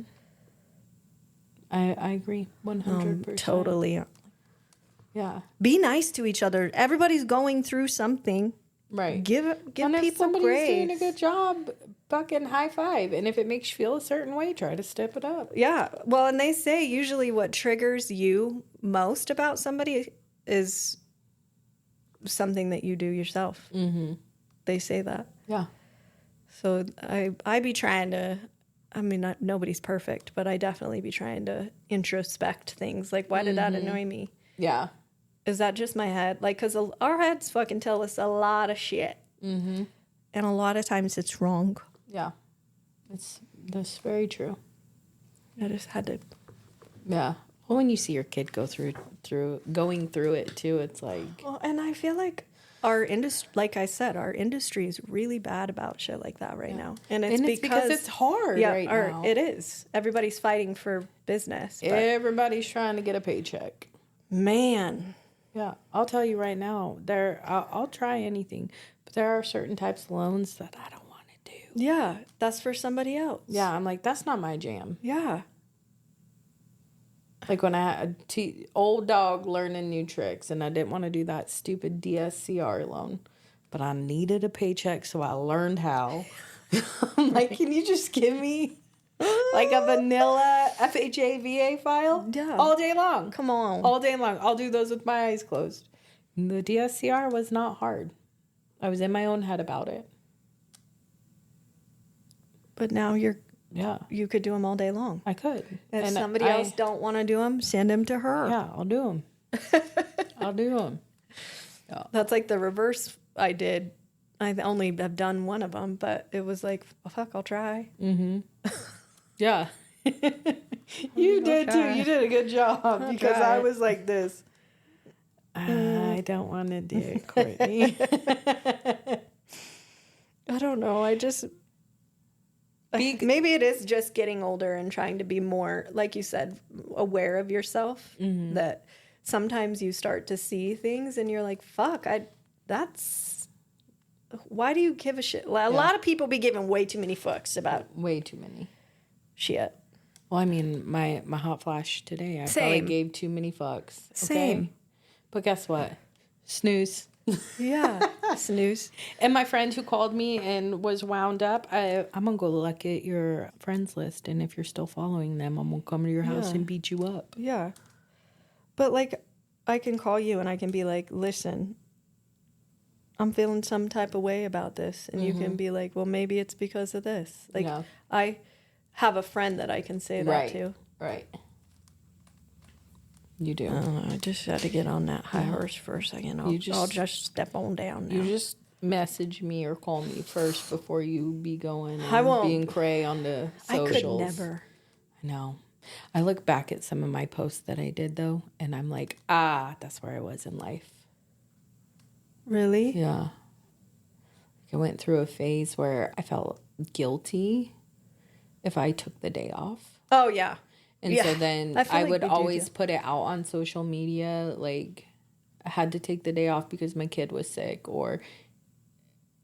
I agree 100%. Totally. Yeah. Be nice to each other. Everybody's going through something. Right. Give and people if somebody's grace. doing a good job, fucking high five. And if it makes you feel a certain way, try to step it up. Yeah. Well, and they say usually what triggers you most about somebody is something that you do yourself. Mm-hmm. They say that. Yeah. So I be trying to, I mean, nobody's perfect, but I definitely be trying to introspect things. Like, why did that annoy me? Yeah. Is that just my head? Like, because our heads fucking tell us a lot of shit. Mm-hmm. And a lot of times it's wrong. Yeah. That's very true. I just had to. Yeah. Well, when you see your kid going through it too, it's like. Well, and I feel like our industry, like I said, our industry is really bad about shit like that right now. And it's because it's hard now. It is. Everybody's fighting for business. Everybody's trying to get a paycheck. Man. Yeah. I'll tell you right now, I'll try anything, but there are certain types of loans that I don't want to do. Yeah. That's for somebody else. Yeah. I'm like, that's not my jam. Yeah. Like when I had old dog learning new tricks, and I didn't want to do that stupid DSCR loan, but I needed a paycheck, so I learned how. I'm like, can you just give me like a vanilla FHA VA file? Yeah. All day long. Come on. All day long. I'll do those with my eyes closed. And the DSCR was not hard. I was in my own head about it. But now you could do them all day long. I could. If somebody else don't want to do them, send them to her. Yeah, I'll do them. I'll do them. Yeah. That's like the reverse I did. I only have done one of them, but it was like, oh, fuck, I'll try. Mm-hmm. Yeah. You did too. You did a good job because I was like this. I don't want to do it, Courtney. I don't know. Maybe it is just getting older and trying to be more, like you said, aware of yourself. Mm-hmm. That sometimes you start to see things and you're like, fuck, why do you give a shit? A lot of people be giving way too many fucks about. Way too many. Shit. Well, I mean, my hot flash today, I probably gave too many fucks. Okay? Same. But guess what? Snooze. Yeah. Snooze. And my friend who called me and was wound up, I'm going to go look at your friends list. And if you're still following them, I'm going to come to your house and beat you up. Yeah. But, like, I can call you and I can be like, listen, I'm feeling some type of way about this. And you can be like, well, maybe it's because of this. Like, I have a friend that I can say that to. Right. You do. I just had to get on that high horse for a second. I'll just step on down now. You just message me or call me first before you be going and I won't. being cray on the socials. I could never. I know. I look back at some of my posts that I did, though, and I'm like, that's where I was in life. Really? Yeah. I went through a phase where I felt guilty if I took the day off. Oh, yeah. And so then I would always put it out on social media, like I had to take the day off because my kid was sick or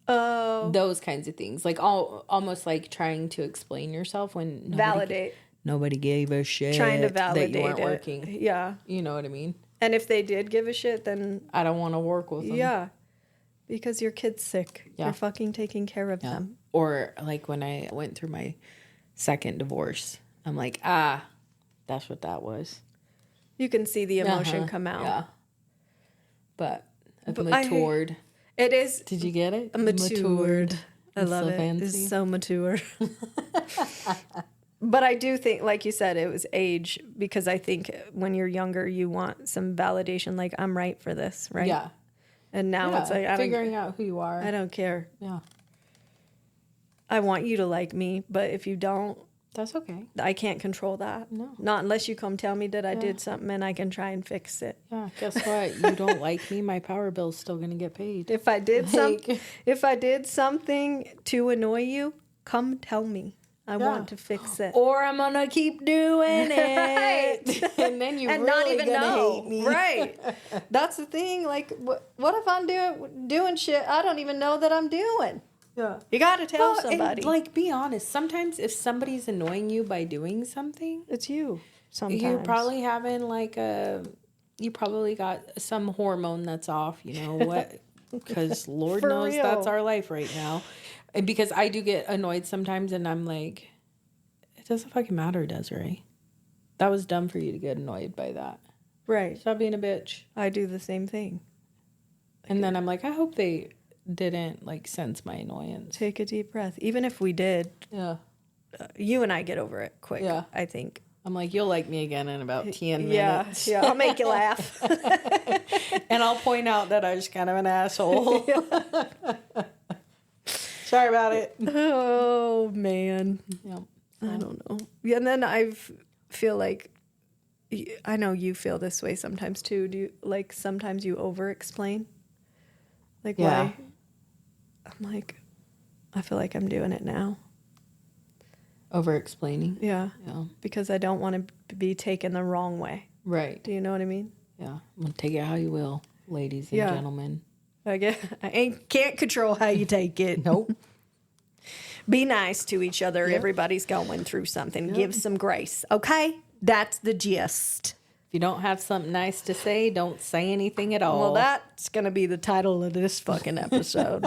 those kinds of things. Like almost like trying to explain yourself when nobody gave a shit. Trying to validate that you weren't working. Yeah. You know what I mean? And if they did give a shit, then I don't want to work with them. Yeah. Because your kid's sick. Yeah. You're fucking taking care of them. Or like when I went through my second divorce, I'm like, that's what that was. You can see the emotion come out. Yeah. But I've matured. It is. Did you get it? Matured. I love it. Fancy. It's so mature. But I do think, like you said, it was age, because I think when you're younger, you want some validation, like, I'm right for this, right? Yeah. And now it's like, figuring out who you are. I don't care. Yeah. I want you to like me, but if you don't, that's okay. I can't control that. No. Not unless you come tell me that I did something and I can try and fix it. Yeah. Guess what? You don't like me, my power bill's still going to get paid. If I did something to annoy you, come tell me. I want to fix it. Or I'm going to keep doing it. Right. And then you and really not even know. hate me. Right. That's the thing. Like, what if I'm doing shit I don't even know that I'm doing? Yeah. You got to tell somebody. And, like, be honest. Sometimes if somebody's annoying you by doing something, it's you. Sometimes. You're probably having you probably got some hormone that's off, you know what? Because Lord knows real. that's our life right now. And because I do get annoyed sometimes, and I'm like, it doesn't fucking matter, Desiree. That was dumb for you to get annoyed by that. Right. Stop being a bitch. I do the same thing. And then I'm like, I hope they didn't, like, sense my annoyance. Take a deep breath. Even if we did, you and I get over it quick, I think. I'm like, you'll like me again in about 10 minutes. Yeah, I'll make you laugh. And I'll point out that I was kind of an asshole. Sorry about it. Oh, man. Yep. I don't know. Yeah, and then I feel like, I know you feel this way sometimes too. Do you, like, sometimes you over-explain? Like, why? I'm like, I feel like I'm doing it now. Over-explaining? Yeah. Because I don't want to be taken the wrong way. Right. Do you know what I mean? Yeah. I'm going to take it how you will, ladies and gentlemen. Can't control how you take it. Nope. Be nice to each other. Yep. Everybody's going through something. Yep. Give some grace. Okay? That's the gist. If you don't have something nice to say, don't say anything at all. Well, that's going to be the title of this fucking episode.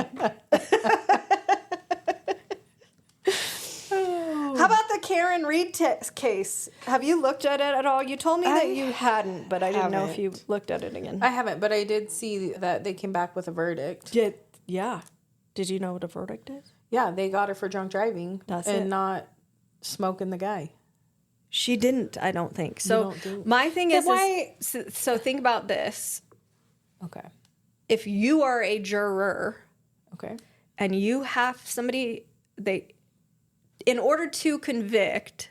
How about the Karen Reed case? Have you looked at it at all? You told me that you hadn't, but I didn't know if you looked at it again. I haven't, but I did see that they came back with a verdict. Yeah. Did you know what a verdict is? Yeah, they got her for drunk driving not smoking the guy. She didn't, I don't think. So my thing is, so think about this. Okay. If you are a juror, and you have somebody, in order to convict,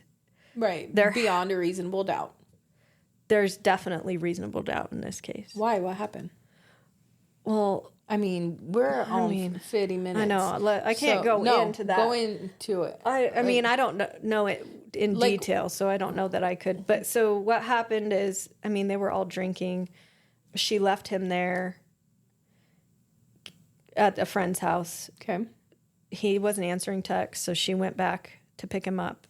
they're beyond a reasonable doubt. There's definitely reasonable doubt in this case. Why? What happened? Well, I mean, we're on 50 minutes. I know. I can't go into that. Go into it. I mean, I don't know it in detail, so I don't know that I could. But so what happened is, I mean, they were all drinking. She left him there at a friend's house. Okay. He wasn't answering texts, so she went back to pick him up.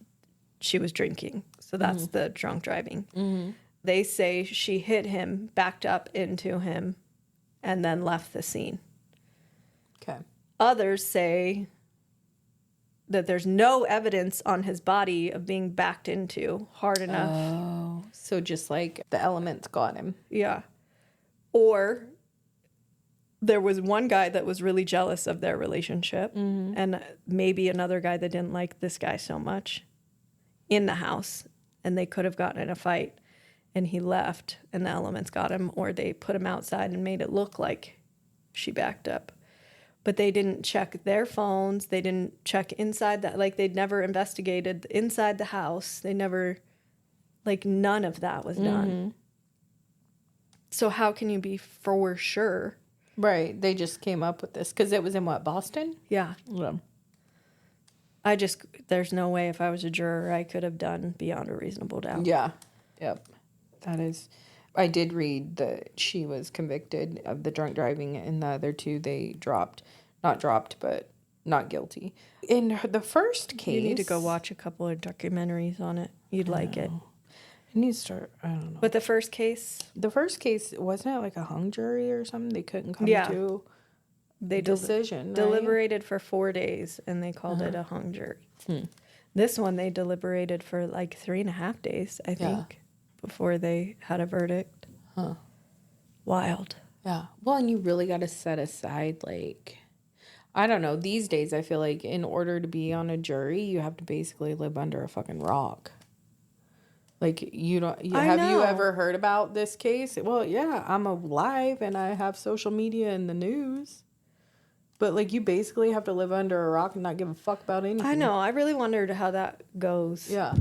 She was drinking, so that's the drunk driving. Mm-hmm. They say she hit him, backed up into him, and then left the scene. Okay. Others say that there's no evidence on his body of being backed into hard enough. Oh, so just like the elements got him. Yeah. Or there was one guy that was really jealous of their relationship, and maybe another guy that didn't like this guy so much in the house, and they could have gotten in a fight, and he left, and the elements got him, or they put him outside and made it look like she backed up. But they didn't check their phones. They didn't check inside that. Like, they'd never investigated inside the house. They never, like, none of that was done. So how can you be for sure? Right. They just came up with this because it was in what, Boston? Yeah. There's no way if I was a juror I could have done beyond a reasonable doubt. Yeah. Yep. That is, I did read that she was convicted of the drunk driving, and the other two they but not guilty. In the first case, you need to go watch a couple of documentaries on it. You'd like it. I need to start. I don't know. But the first case, wasn't it like a hung jury or something? They couldn't come to they decision. Deliberated for 4 days, and they called it a hung jury. This one they deliberated for like 3.5 days, I think, before they had a verdict. Wild. Yeah. Well, and you really got to set aside, like, I don't know. These days, I feel like in order to be on a jury, you have to basically live under a fucking rock. Like, you don't, have you ever heard about this case? Well, yeah, I'm alive and I have social media and the news. But, like, you basically have to live under a rock and not give a fuck about anything. I know. I really wondered how that goes. Yeah.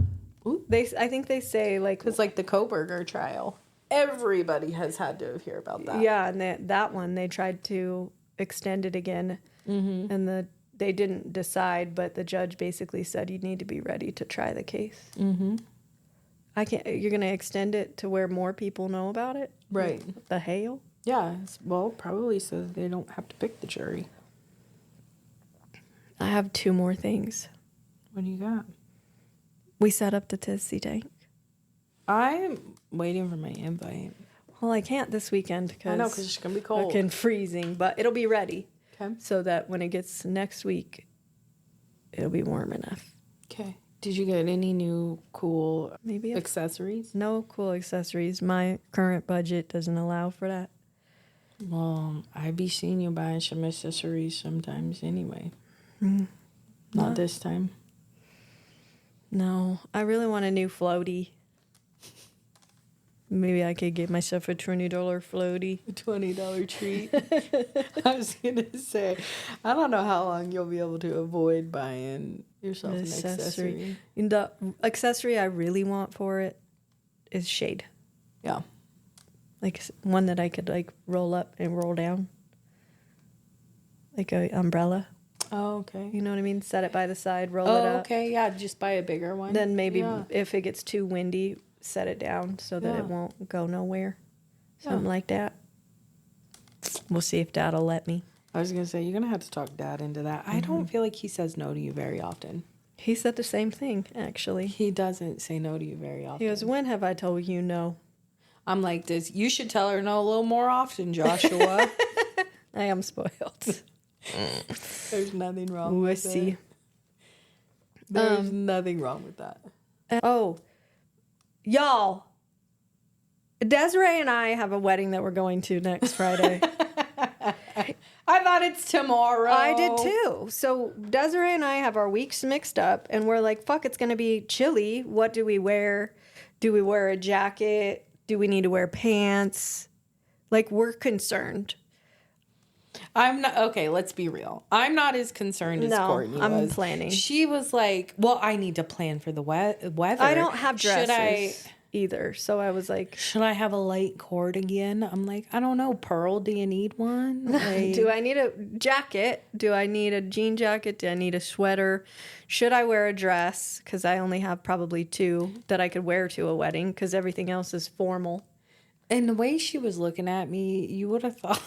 Ooh. I think they say, like... Because, like, the Koberger trial, everybody has had to hear about that. Yeah, and that one, they tried to extend it again. Mm-hmm. And they didn't decide, but the judge basically said you need to be ready to try the case. Mm-hmm. You're going to extend it to where more people know about it? Right. The hail? Yeah. Well, probably so that they don't have to pick the jury. I have 2 more things. What do you got? We set up the Tipsy Tank. I'm waiting for my invite. Well, I can't this weekend because... I know, because it's going to be cold. Fucking freezing, but it'll be ready. Okay. So that when it gets next week, it'll be warm enough. Okay. Did you get any new cool Maybe accessories? No cool accessories. My current budget doesn't allow for that. Well, I be seeing you buying some accessories sometimes anyway. Not this time. No, I really want a new floaty. Maybe I could get myself a $20 floaty. A $20 treat. I was going to say, I don't know how long you'll be able to avoid buying yourself an accessory. The accessory I really want for it is shade. Yeah. Like one that I could like roll up and roll down. Like a umbrella. Oh, okay. You know what I mean? Set it by the side, roll it up. Okay. Yeah, just buy a bigger one. Then maybe if it gets too windy, set it down so that it won't go nowhere. Something like that. We'll see if Dad'll let me. I was going to say, you're going to have to talk Dad into that. I don't feel like he says no to you very often. He said the same thing, actually. He doesn't say no to you very often. He goes, when have I told you no? I'm like this. You should tell her no a little more often, Joshua. I am spoiled. There's nothing wrong with that. There's nothing wrong with that. Y'all, Desiree and I have a wedding that we're going to next Friday. I thought it's tomorrow. I did too. So Desiree and I have our weeks mixed up, and we're like, fuck, it's going to be chilly. What do we wear? Do we wear a jacket? Do we need to wear pants? Like, we're concerned. I'm not, okay, let's be real. I'm not as concerned as Courtney was. I'm planning. She was like, well, I need to plan for the weather. I don't have dresses either. So I was like, should I have a light cord again? I'm like, I don't know. Pearl, do you need one? Like, do I need a jacket? Do I need a jean jacket? Do I need a sweater? Should I wear a dress? Because I only have probably 2 that I could wear to a wedding because everything else is formal. And the way she was looking at me, you would have thought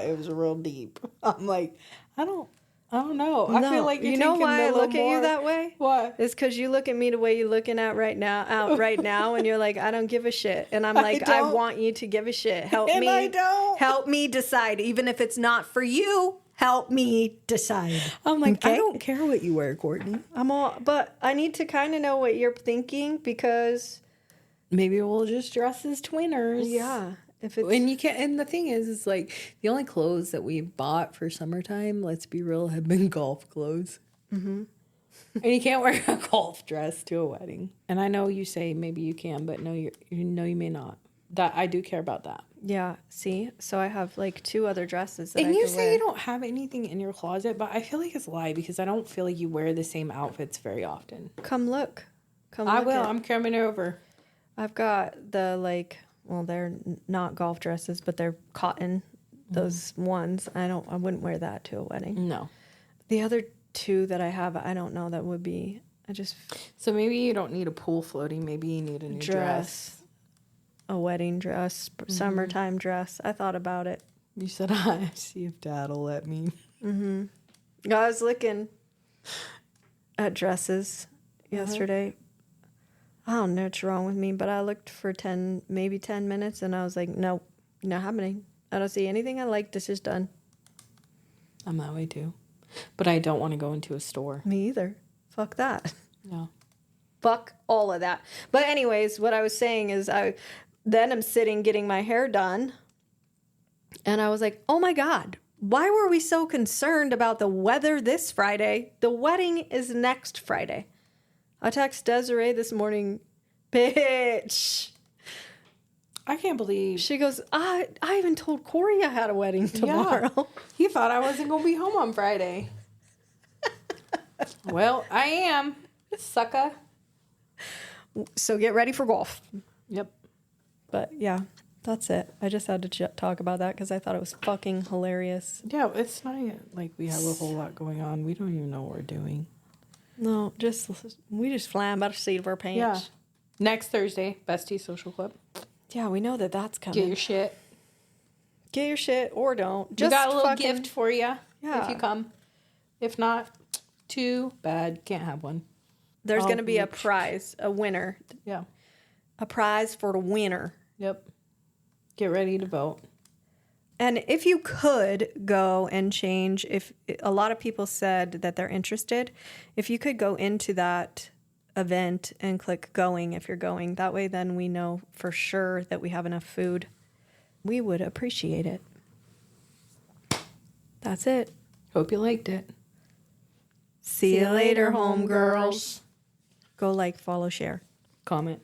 it was real deep. I'm like, I don't know. I feel like you know why I look at you that way? What? It's because you look at me the way you're looking at right now, and you're like, I don't give a shit. And I'm like, I want you to give a shit. Help me. I don't. Help me decide, even if it's not for you. Help me decide. I'm like, okay? I don't care what you wear, Courtney. But I need to kind of know what you're thinking because maybe we'll just dress as twinners. Yeah. And you can't, and the thing is, it's like the only clothes that we've bought for summertime, let's be real, have been golf clothes. Mm-hmm. And you can't wear a golf dress to a wedding. And I know you say maybe you can, but no, you may not. That I do care about that. Yeah. See, so I have like 2 other dresses that and I you could say wear. You don't have anything in your closet, but I feel like it's a lie because I don't feel like you wear the same outfits very often. Come look. I will. I'm coming over. I've got the well, they're not golf dresses, but they're cotton. Those ones. I wouldn't wear that to a wedding. No. The other 2 that I have, I don't know that would be. So maybe you don't need a pool floaty. Maybe you need a new dress. A wedding dress, summertime dress. I thought about it. You said, I see if Dad'll let me. Mm-hmm. I was looking at dresses yesterday. I don't know what's wrong with me, but I looked for 10 minutes, and I was like, nope, not happening. I don't see anything I like. This is done. I'm that way, too. But I don't want to go into a store. Me either. Fuck that. No. Fuck all of that. But anyways, what I was saying is then I'm sitting getting my hair done. And I was like, oh my God, why were we so concerned about the weather this Friday? The wedding is next Friday. I text Desiree this morning, bitch. I can't believe. She goes, I even told Corey I had a wedding tomorrow. Yeah. He thought I wasn't going to be home on Friday. Well, I am, sucker. So get ready for golf. Yep. But yeah, that's it. I just had to talk about that because I thought it was fucking hilarious. Yeah, it's not like we have a whole lot going on. We don't even know what we're doing. No, we just flying by the seat of our pants. Yeah. Next Thursday, Bestie Social Club. Yeah, we know that that's coming. Get your shit. Get your shit or don't. Just got a little gift for you if you come. If not, too bad. Can't have one. There's going to be a prize, a winner. Yeah. A prize for the winner. Yep. Get ready to vote. And if you could go and change, if a lot of people said that they're interested, if you could go into that event and click going if you're going, that way then we know for sure that we have enough food. We would appreciate it. That's it. Hope you liked it. See you later, homegirls. Go like, follow, share. Comment.